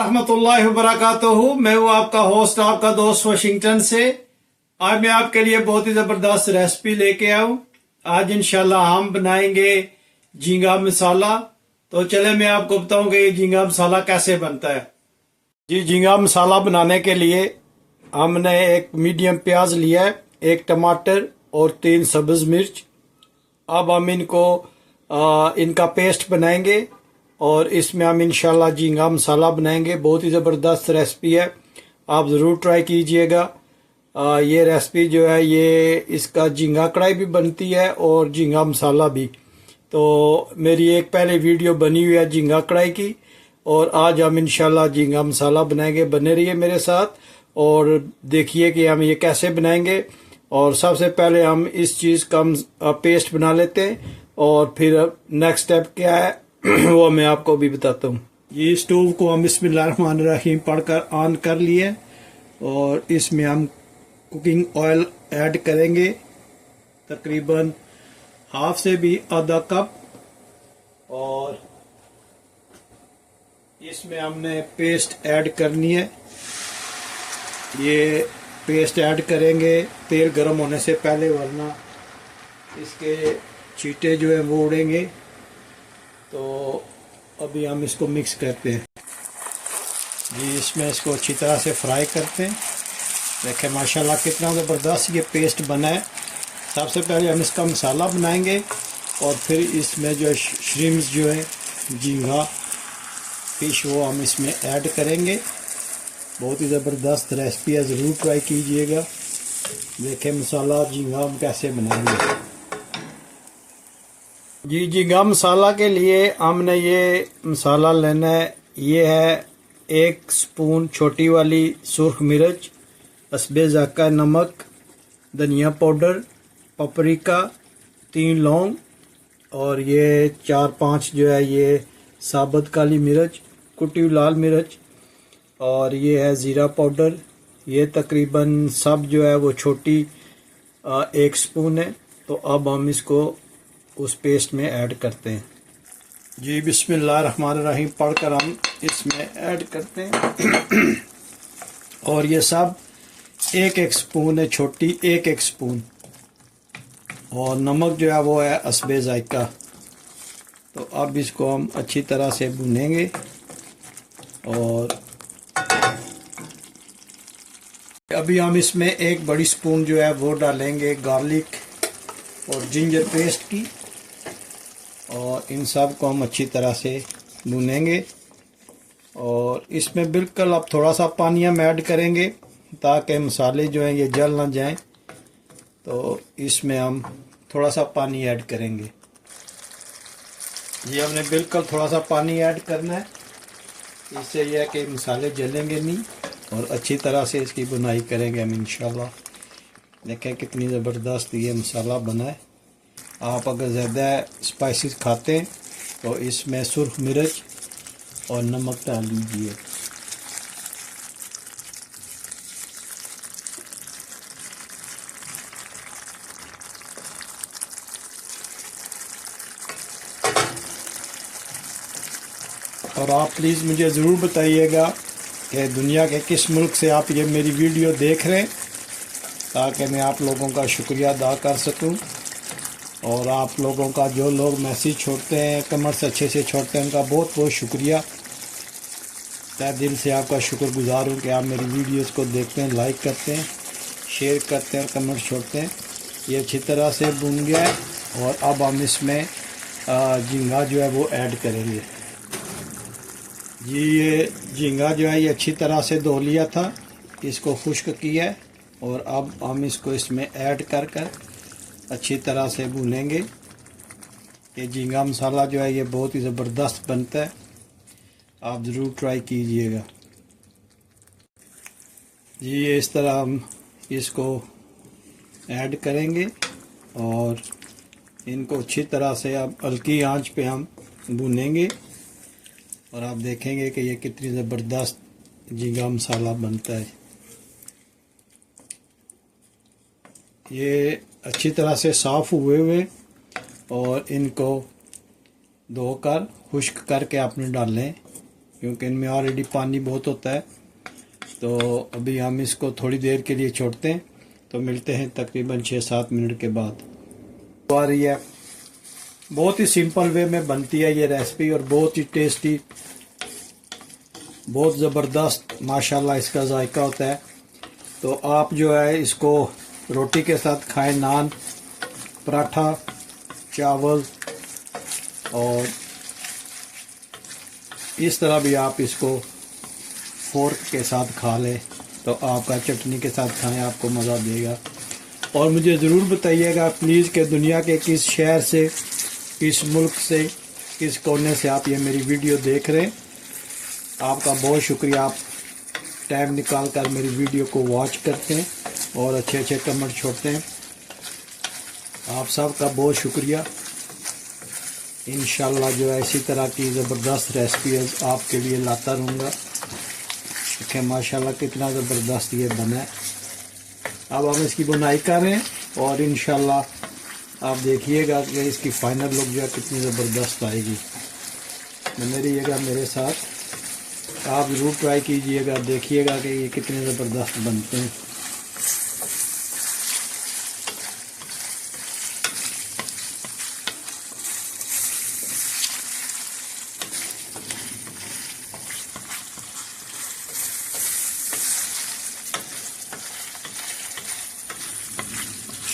रहमतुल्लाहि व बरकातुहू। मैं हूँ आपका होस्ट, आपका दोस्त वाशिंगटन से। आज मैं आपके लिए बहुत ही जबरदस्त रेसिपी लेके आया हूँ। आज इंशाल्लाह हम बनाएंगे झींगा मसाला। तो चले मैं आपको बताऊंगा ये झींगा मसाला कैसे बनता है। जी, झींगा मसाला बनाने के लिए हमने एक मीडियम प्याज लिया है, एक टमाटर और 3 सब्ज मिर्च। अब हम इनका पेस्ट बनाएंगे और इसमें हम इंशाल्लाह झींगा मसाला बनाएंगे। बहुत ही ज़बरदस्त रेसिपी है, आप ज़रूर ट्राई कीजिएगा। ये रेसिपी जो है ये इसका झींगा कढ़ाई भी बनती है और झींगा मसाला भी। तो मेरी एक पहले वीडियो बनी हुई है झींगा कढ़ाई की, और आज हम इंशाल्लाह झींगा मसाला बनाएंगे। बने रहिए मेरे साथ और देखिए कि हम ये कैसे बनाएंगे। और सबसे पहले हम इस चीज़ का पेस्ट बना लेते हैं और फिर नेक्स्ट स्टेप क्या है वो मैं आपको भी बताता हूँ। ये स्टोव को हम बिस्मिल्लाहिर्रहमानिर्रहीम पढ़कर ऑन कर लिए और इसमें हम कुकिंग ऑयल ऐड करेंगे, तकरीबन हाफ से भी आधा कप। और इसमें हमने पेस्ट ऐड करनी है। ये पेस्ट ऐड करेंगे तेल गर्म होने से पहले, वरना इसके छींटे जो है वो उड़ेंगे। तो अभी हम इसको मिक्स करते हैं जी। इसमें इसको अच्छी तरह से फ्राई करते हैं। देखें माशाल्लाह कितना ज़बरदस्त ये पेस्ट बना है। सबसे पहले हम इसका मसाला बनाएंगे और फिर इसमें जो श्रिम्स जो है झींगा फिश वो हम इसमें ऐड करेंगे। बहुत ही ज़बरदस्त रेसिपी है, ज़रूर ट्राई कीजिएगा। देखें मसाला झींगा हम कैसे बनाएंगे जी। झींगा मसाला के लिए हमने ये मसाला लेना है। ये है 1 स्पून छोटी वाली सुर्ख मिर्च, हस्बे ज़ायक़ा नमक, धनिया पाउडर, पपरिका, 3 लौंग और ये 4-5 जो है ये साबुत काली मिर्च, कुटी हुई लाल मिर्च, और ये है ज़ीरा पाउडर। ये तकरीबन सब जो है वो छोटी 1 स्पून है। तो अब हम इसको उस पेस्ट में ऐड करते हैं जी। बिस्मिल्लाहिर्रहमानिर्रहीम पढ़कर हम इसमें ऐड करते हैं और ये सब 1-1 स्पून है, छोटी 1-1 स्पून। और नमक जो है वो है हस्बे ज़ायक़ा। तो अब इसको हम अच्छी तरह से भूनेंगे। और अभी हम इसमें 1 बड़ी स्पून जो है वो डालेंगे गार्लिक और जिंजर पेस्ट की, और इन सब को हम अच्छी तरह से भूनेंगे। और इसमें बिल्कुल अब थोड़ा सा पानी हम ऐड करेंगे ताकि मसाले जो हैं ये जल ना जाएं। तो इसमें हम थोड़ा सा पानी ऐड करेंगे। ये हमने बिल्कुल थोड़ा सा पानी ऐड करना है, इससे यह है कि मसाले जलेंगे नहीं और अच्छी तरह से इसकी बुनाई करेंगे हम इंशाल्लाह। देखें कितनी ज़बरदस्त ये मसाला बना है। आप अगर ज़्यादा स्पाइसेस खाते हैं तो इसमें सुर्ख मिर्च और नमक डाल लीजिए। और आप प्लीज़ मुझे ज़रूर बताइएगा कि दुनिया के किस मुल्क से आप ये मेरी वीडियो देख रहे हैं, ताकि मैं आप लोगों का शुक्रिया अदा कर सकूं। और आप लोगों का जो लोग मैसेज छोड़ते हैं, कमेंट्स अच्छे से छोड़ते हैं, उनका बहुत बहुत शुक्रिया। तहे दिल से आपका शुक्रगुजार हूँ कि आप मेरी वीडियोस को देखते हैं, लाइक करते हैं, शेयर करते हैं और कमेंट्स छोड़ते हैं। ये अच्छी तरह से भुन गया है और अब हम इसमें झींगा जो है वो ऐड करेंगे जी। ये झींगा जो है ये अच्छी तरह से धो लिया था, इसको खुश्क किया है और अब हम इसको इसमें ऐड कर अच्छी तरह से भूनेंगे। ये झींगा मसाला जो है ये बहुत ही ज़बरदस्त बनता है, आप ज़रूर ट्राई कीजिएगा जी। ये इस तरह हम इसको ऐड करेंगे और इनको अच्छी तरह से अब हल्की आंच पे हम भूनेंगे। और आप देखेंगे कि ये कितनी ज़बरदस्त झींगा मसाला बनता है। ये अच्छी तरह से साफ़ हुए और इनको धोकर खुश्क करके आपने डालें क्योंकि इनमें ऑलरेडी पानी बहुत होता है। तो अभी हम इसको थोड़ी देर के लिए छोड़ते हैं, तो मिलते हैं तकरीबन 6-7 मिनट के बाद। आ रही है, बहुत ही सिंपल वे में बनती है ये रेसिपी और बहुत ही टेस्टी, बहुत ज़बरदस्त माशाल्लाह इसका जायका होता है। तो आप जो है इसको रोटी के साथ खाएं, नान, पराठा, चावल, और इस तरह भी आप इसको फोर्क के साथ खा लें, तो आपका चटनी के साथ खाएं, आपको मज़ा देगा। और मुझे ज़रूर बताइएगा प्लीज़ कि दुनिया के किस शहर से, किस मुल्क से, किस कोने से आप ये मेरी वीडियो देख रहे हैं। आपका बहुत शुक्रिया, आप टाइम निकाल कर मेरी वीडियो को वॉच करते हैं और अच्छे अच्छे कमेंट छोड़ते हैं। आप सब का बहुत शुक्रिया। इंशाल्लाह जो है इसी तरह की ज़बरदस्त रेसिपी आपके लिए लाता रहूँगा। देखिए माशाल्लाह कितना ज़बरदस्त ये बना है। अब हम इसकी बुनाई कर रहे हैं और इंशाल्लाह आप देखिएगा कि इसकी फाइनल लुक जो है कितनी ज़बरदस्त आएगी। बने रहिएगा मेरे साथ, आप ज़रूर ट्राई कीजिएगा, देखिएगा कि ये कितने ज़बरदस्त बनते हैं।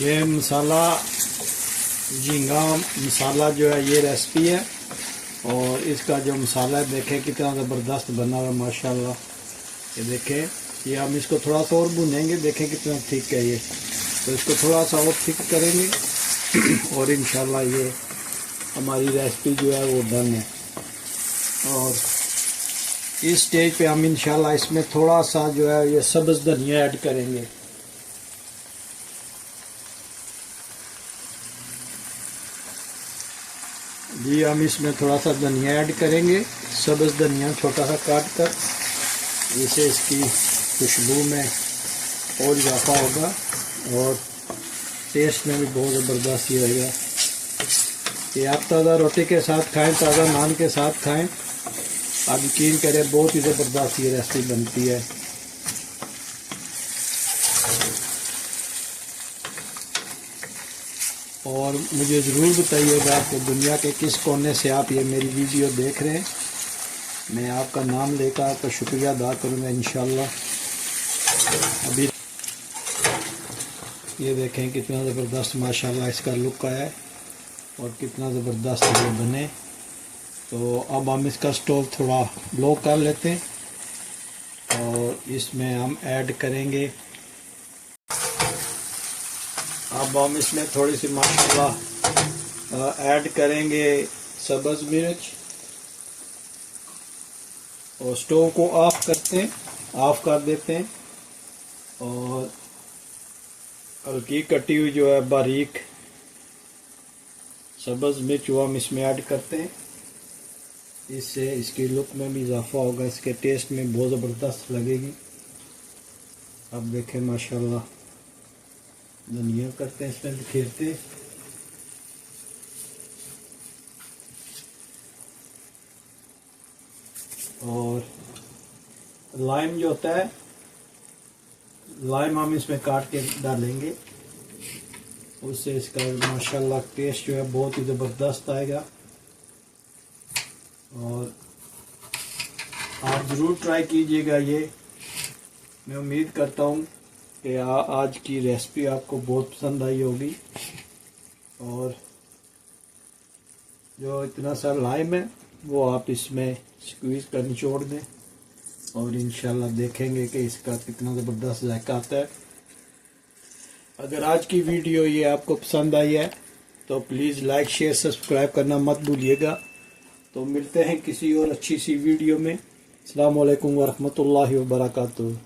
ये मसाला झींगा मसाला जो है ये रेसिपी है, और इसका जो मसाला है देखें कितना ज़बरदस्त बना हुआ माशाल्लाह। ये देखें, ये हम इसको थोड़ा सा और भुनेंगे, देखें कितना थिक है ये, तो इसको थोड़ा सा और थिक करेंगे और इंशाल्लाह ये हमारी रेसिपी जो है वो डन है। और इस स्टेज पे हम इंशाल्लाह इसमें थोड़ा सा जो है ये सब्ज़ धनिया ऐड करेंगे। जी हम इसमें थोड़ा सा धनिया ऐड करेंगे, सब्ज़ धनिया छोटा सा काट कर, जिससे इसकी खुशबू में और इजाफा होगा और टेस्ट में भी बहुत ज़बरदस्त ही रहेगा। ये आप ताज़ा रोटी के साथ खाएं, ताज़ा नान के साथ खाएं, आप यकीन करें बहुत ही ज़बरदस्त ये रेसिपी बनती है। और मुझे ज़रूर बताइएगा कि दुनिया के किस कोने से आप ये मेरी वीडियो देख रहे हैं। मैं आपका नाम लेकर आपका शुक्रिया अदा करूँगा इंशाल्लाह। अभी ये देखें कितना ज़बरदस्त माशाल्लाह इसका लुक आया है और कितना ज़बरदस्त ये बने। तो अब हम इसका स्टोव थोड़ा लो कर लेते हैं और इसमें हम ऐड करेंगे, अब हम इसमें थोड़ी सी माशाल्लाह ऐड करेंगे सब्ज़ मिर्च, और स्टोव को ऑफ करते हैं, ऑफ कर देते हैं, और हल्की कटी हुई जो है बारीक सब्ज़ मिर्च वो हम इसमें ऐड करते हैं। इससे इसकी लुक में भी इजाफा होगा, इसके टेस्ट में बहुत ज़बरदस्त लगेगी। अब देखें माशाल्लाह धनिया करते हैं इसमें बिखेरते हैं, और लाइम जो होता है, लाइम हम इसमें काट के डालेंगे, उससे इसका माशाल्लाह टेस्ट जो है बहुत ही ज़बरदस्त आएगा। और आप ज़रूर ट्राई कीजिएगा ये। मैं उम्मीद करता हूँ कि आज की रेसिपी आपको बहुत पसंद आई होगी। और जो इतना सा लाइम है वो आप इसमें स्क्वीज़ कर निचोड़ दें, और इंशाल्लाह देखेंगे कि इसका कितना ज़बरदस्त जायका आता है। अगर आज की वीडियो ये आपको पसंद आई है तो प्लीज़ लाइक, शेयर, सब्सक्राइब करना मत भूलिएगा। तो मिलते हैं किसी और अच्छी सी वीडियो में। अस्सलाम वालेकुम वरहमतुल्लाहि वबरकातुहू।